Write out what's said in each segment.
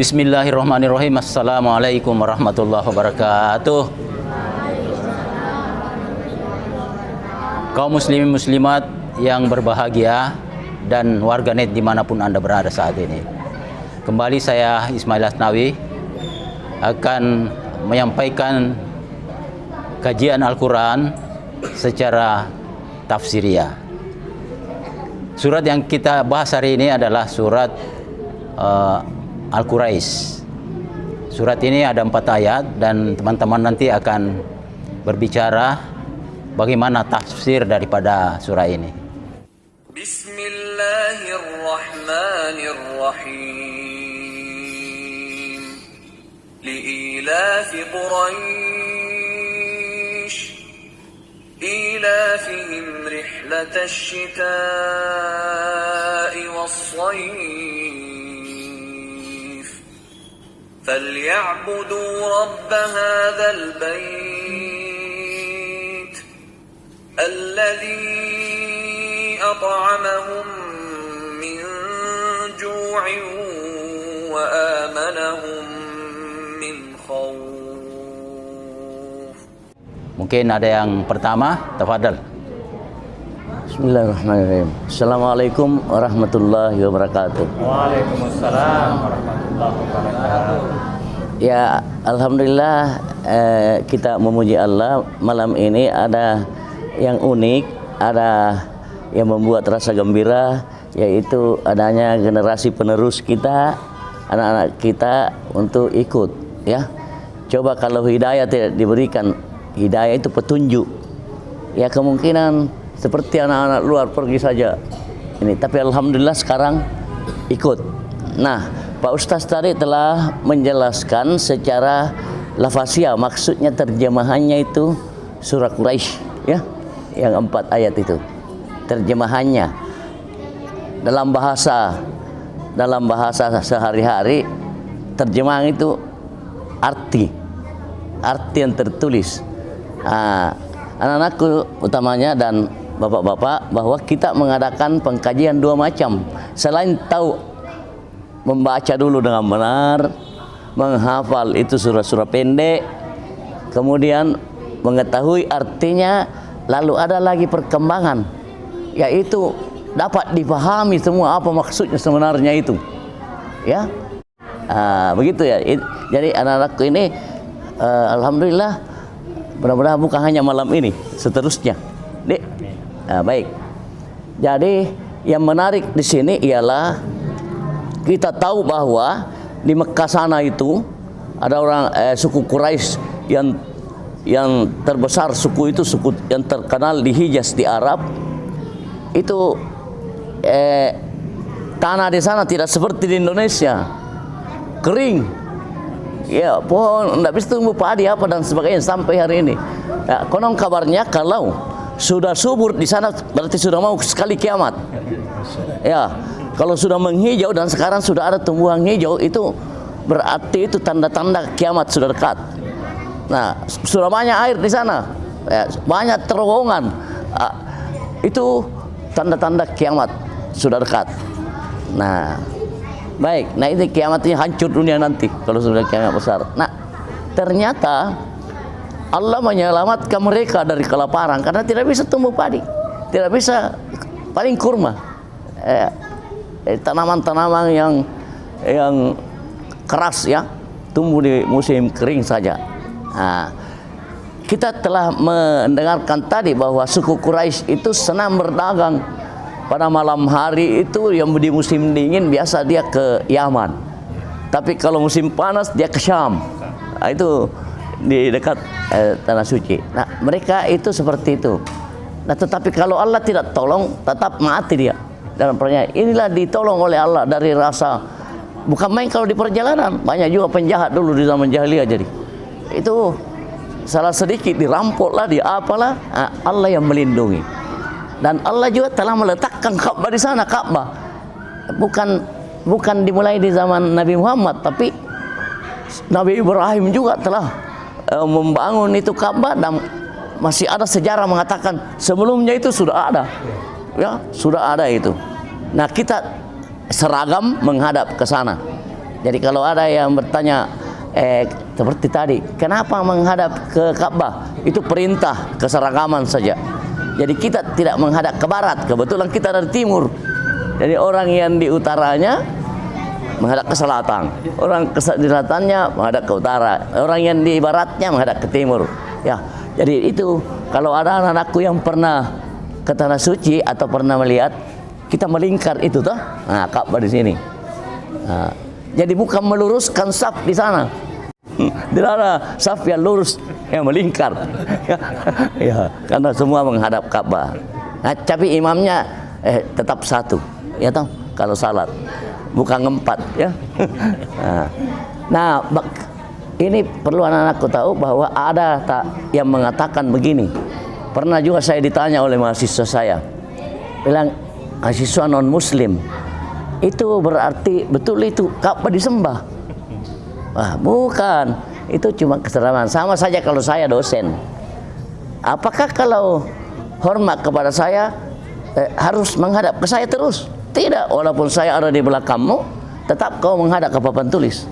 Bismillahirrahmanirrahim. Assalamualaikum warahmatullahi wabarakatuh. Kaum muslimin muslimat yang berbahagia dan warganet dimanapun Anda berada saat ini. Kembali saya Ismail Asnawi akan menyampaikan kajian Al-Quran secara tafsiriyah. Surat yang kita bahas hari ini adalah surat Al-Quraisy. Surat ini ada 4 ayat dan teman-teman nanti akan berbicara bagaimana tafsir daripada surah ini. Bismillahirrahmanirrahim. Li'ilafi Quraisy ilafihim rihlatash shita'i was-shayf فليعبدوا رب هذا البيت الذي أطعمهم من جوع وآمنهم من خوف. Mungkin ada yang pertama, tafadhal. Bismillahirrahmanirrahim. Assalamualaikum warahmatullahi wabarakatuh. Waalaikumsalam warahmatullahi wabarakatuh. Ya, alhamdulillah kita memuji Allah. Malam ini ada yang unik, ada yang membuat rasa gembira, yaitu adanya generasi penerus kita, anak-anak kita untuk ikut, ya. Coba kalau hidayah tidak diberikan, hidayah itu petunjuk, ya kemungkinan seperti anak-anak luar pergi saja ini, tapi alhamdulillah sekarang ikut. Nah, Pak Ustaz tadi telah menjelaskan secara lafaziyah, maksudnya terjemahannya itu surah Quraisy, ya, yang 4 ayat itu terjemahannya dalam bahasa sehari-hari. Terjemahan itu arti yang tertulis. Anak-anakku utamanya dan bapak-bapak, bahwa kita mengadakan pengkajian 2 macam. Selain tahu membaca dulu dengan benar, menghafal itu surah-surah pendek, kemudian mengetahui artinya, lalu ada lagi perkembangan, yaitu dapat dipahami semua apa maksudnya sebenarnya itu, ya. Begitu ya. Jadi anak-anakku ini alhamdulillah, mudah-mudahan bukan hanya malam ini, seterusnya, Dek. Baik. Jadi yang menarik di sini ialah kita tahu bahwa di Mekah sana itu ada orang suku Quraisy yang terbesar. Suku itu suku yang terkenal di Hijaz di Arab. Itu tanah di sana tidak seperti di Indonesia, kering. Ya, pohon tidak bisa tumbuh padi apa dan sebagainya sampai hari ini. Ya, konon kabarnya kalau sudah subur di sana berarti sudah mau sekali kiamat. Ya, kalau sudah menghijau dan sekarang sudah ada tumbuhan hijau, itu berarti itu tanda-tanda kiamat sudah dekat. Nah, sudah banyak air di sana, ya, banyak terowongan. Itu tanda-tanda kiamat sudah dekat. Nah, baik. Nah, ini kiamatnya hancur dunia nanti kalau sudah kiamat besar. Nah, ternyata Allah menyelamatkan mereka dari kelaparan karena tidak bisa tumbuh padi, tidak bisa paling kurma, tanaman-tanaman yang keras, ya, tumbuh di musim kering saja. Nah, kita telah mendengarkan tadi bahwa suku Quraisy itu senang berdagang. Pada malam hari itu yang di musim dingin biasa dia ke Yaman, tapi kalau musim panas dia ke Syam. Nah, itu di dekat tanah suci. Nah, mereka itu seperti itu. Nah, tetapi kalau Allah tidak tolong, tetap mati dia dalam perjalanan. Inilah ditolong oleh Allah dari rasa, bukan main kalau di perjalanan. Banyak juga penjahat dulu di zaman jahiliyah, jadi itu salah sedikit dirampok lah, di apalah. Nah, Allah yang melindungi. Dan Allah juga telah meletakkan Ka'bah di sana. Ka'bah bukan dimulai di zaman Nabi Muhammad, tapi Nabi Ibrahim juga telah membangun itu Ka'bah, dan masih ada sejarah mengatakan sebelumnya itu sudah ada, ya, sudah ada itu. Nah, kita seragam menghadap ke sana. Jadi kalau ada yang bertanya seperti tadi, kenapa menghadap ke Ka'bah? Itu perintah keseragaman saja. Jadi kita tidak menghadap ke barat, kebetulan kita dari timur. Jadi orang yang di utaranya menghadap ke selatan, orang ke selatannya menghadap ke utara, orang yang di baratnya menghadap ke timur. Ya, jadi itu kalau ada anak-anakku yang pernah ke tanah suci atau pernah melihat, kita melingkar itu toh. Nah, Ka'bah di sini. Nah, jadi bukan meluruskan saf di sana. Tidak ada saf yang lurus, yang melingkar. Ya, karena semua menghadap Ka'bah. Nah, tapi imamnya tetap satu, ya toh, kalau salat bukan 4 ya. Nah, ini perlu anak-anakku tahu bahwa ada tak yang mengatakan begini. Pernah juga saya ditanya oleh mahasiswa saya, bilang, mahasiswa non muslim itu berarti betul itu Ka'bah disembah? Wah, bukan, itu cuma keseramahan. Sama saja kalau saya dosen, apakah kalau hormat kepada saya harus menghadap ke saya terus? Tidak, walaupun saya ada di belakangmu, tetap kau menghadap ke papan tulis.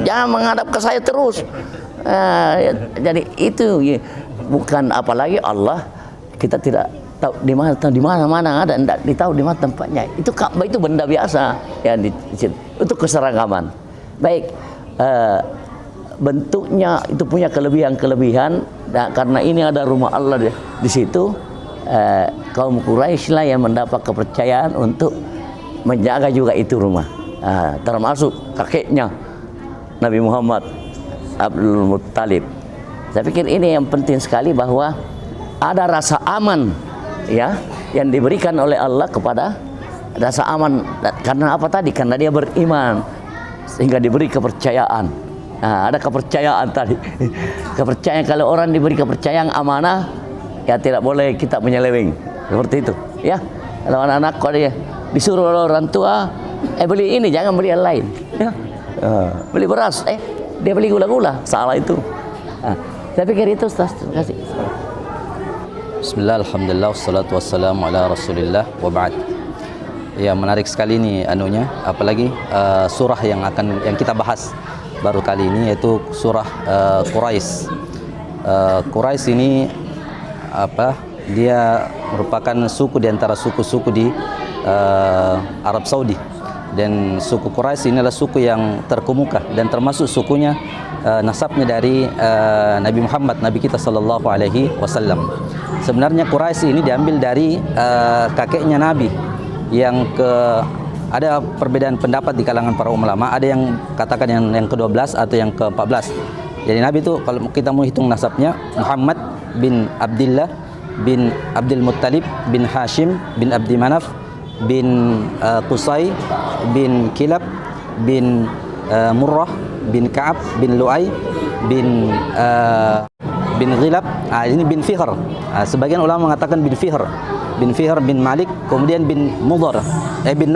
Jangan menghadap ke saya terus. Jadi itu bukan, apalagi Allah, kita tidak tahu di mana ada, tidak ditahu di mana tempatnya. Itu Ka'bah itu benda biasa yang untuk keseragaman. Baik, bentuknya itu punya kelebihan-kelebihan. Nah, karena ini ada rumah Allah di situ, kaum Quraisy lah yang mendapat kepercayaan untuk menjaga juga itu rumah. Termasuk kakeknya Nabi Muhammad, Abdul Muttalib. Saya pikir ini yang penting sekali, bahwa ada rasa aman ya yang diberikan oleh Allah kepada, rasa aman karena apa tadi? Karena dia beriman sehingga diberi kepercayaan. Nah, ada kepercayaan tadi. Kepercayaan, kalau orang diberi kepercayaan amanah, ya tidak boleh kita menyeleweng seperti itu ya. Kalau anak-anak kalau dia disuruh oleh orang tua, beli ini, jangan beli yang lain ya. Beli beras, dia beli gula-gula, salah itu. Saya pikir itu, Ustaz. Terima kasih. Bismillah, alhamdulillah, wassalatu wassalamu ala rasulillah, wa ba'd. Ya, menarik sekali ini anunya, apalagi surah yang kita bahas baru kali ini, yaitu surah Quraisy. Quraisy ini dia merupakan suku di antara suku-suku di Arab Saudi, dan suku Quraisy ini adalah suku yang terkemuka dan termasuk sukunya nasabnya dari Nabi Muhammad, Nabi kita sallallahu alaihi wasallam. Sebenarnya Quraisy ini diambil dari kakeknya Nabi, yang ada perbedaan pendapat di kalangan para ulama. Ada yang katakan yang ke-12 atau yang ke-14. Jadi Nabi itu kalau kita mau hitung nasabnya, Muhammad bin Abdullah bin Abdul Muttalib bin Hashim bin Abdi Manaf bin Qusay bin Kilab bin Murrah bin Ka'ab bin Lu'ay bin Ghilab. Ini bin Fihr. Sebagian ulama mengatakan bin Fihr bin Malik, kemudian bin Mudhar, bin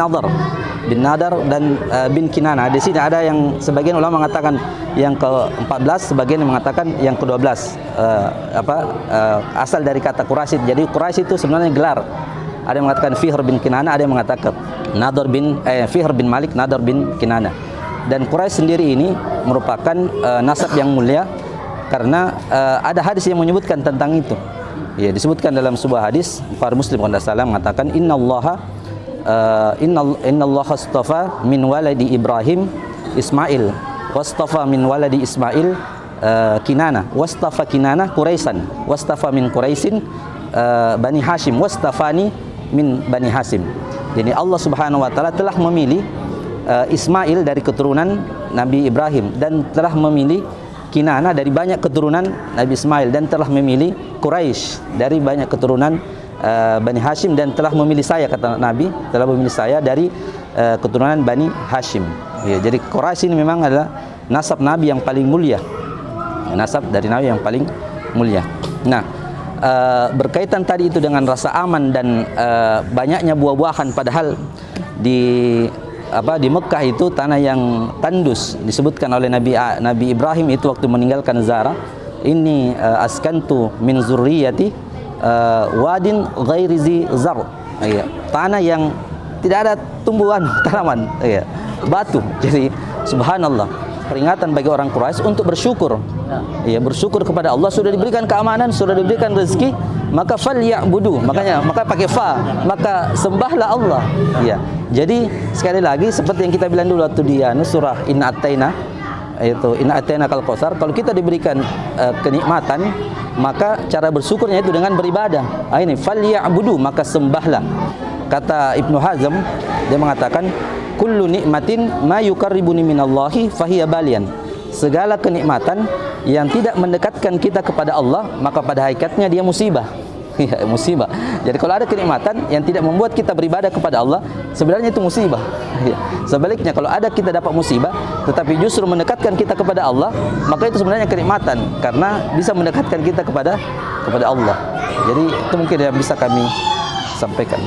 Nadar dan bin Kinana. Di sini ada yang sebagian ulama mengatakan yang ke-14, sebagian yang mengatakan yang ke-12. Asal dari kata Quraisy. Jadi Quraisy itu sebenarnya gelar. Ada yang mengatakan Fihr bin Kinana, ada yang mengatakan Fihr bin Malik, Nadar bin Kinana. Dan Quraisy sendiri ini merupakan nasab yang mulia, karena ada hadis yang menyebutkan tentang itu. Ya, disebutkan dalam sebuah hadis, Bukhari Muslim kalau tidak salah, mengatakan innallaha astafa min waladi Ibrahim Ismail, wastafa min waladi Ismail Kinana, wastafa Kinana Quraisan, wastafa min Quraisin Bani Hashim, wastafani min Bani Hashim. Jadi Allah Subhanahu wa taala telah memilih Ismail dari keturunan Nabi Ibrahim, dan telah memilih Kinana dari banyak keturunan Nabi Ismail, dan telah memilih Quraisy dari banyak keturunan Bani Hashim, dan telah memilih saya, kata Nabi, telah memilih saya dari keturunan Bani Hashim. Ya, jadi Quraisy ini memang adalah nasab Nabi yang paling mulia, nasab dari Nabi yang paling mulia. Nah, berkaitan tadi itu dengan rasa aman dan banyaknya buah-buahan, padahal di Mekah itu tanah yang tandus. Disebutkan oleh Nabi Ibrahim itu waktu meninggalkan Zara, ini askantu min zurriyati wadin ghairi zi zar. Tanah yang tidak ada tumbuhan tanaman. batu. Jadi subhanallah, peringatan bagi orang Quraisy untuk bersyukur. Ya, bersyukur kepada Allah, sudah diberikan keamanan, sudah diberikan rezeki, maka falyabudu. Maka pakai fa, maka sembahlah Allah. Ya. Jadi sekali lagi seperti yang kita bilang dulu waktu di surah Inna Ataina, yaitu Inna Ataina kal Kautsar, kalau kita diberikan kenikmatan, maka cara bersyukurnya itu dengan beribadah. Ini falyabudu, maka sembahlah. Kata Ibnu Hazm, dia mengatakan kullu nikmatin ma yuqarribuni minallahi fahiya balian. Segala kenikmatan yang tidak mendekatkan kita kepada Allah, maka pada hakikatnya dia musibah. Ya, musibah. Jadi kalau ada kenikmatan yang tidak membuat kita beribadah kepada Allah, sebenarnya itu musibah. Ya. Sebaliknya kalau ada kita dapat musibah tetapi justru mendekatkan kita kepada Allah, maka itu sebenarnya kenikmatan karena bisa mendekatkan kita kepada Allah. Jadi itu mungkin yang bisa kami sampaikan.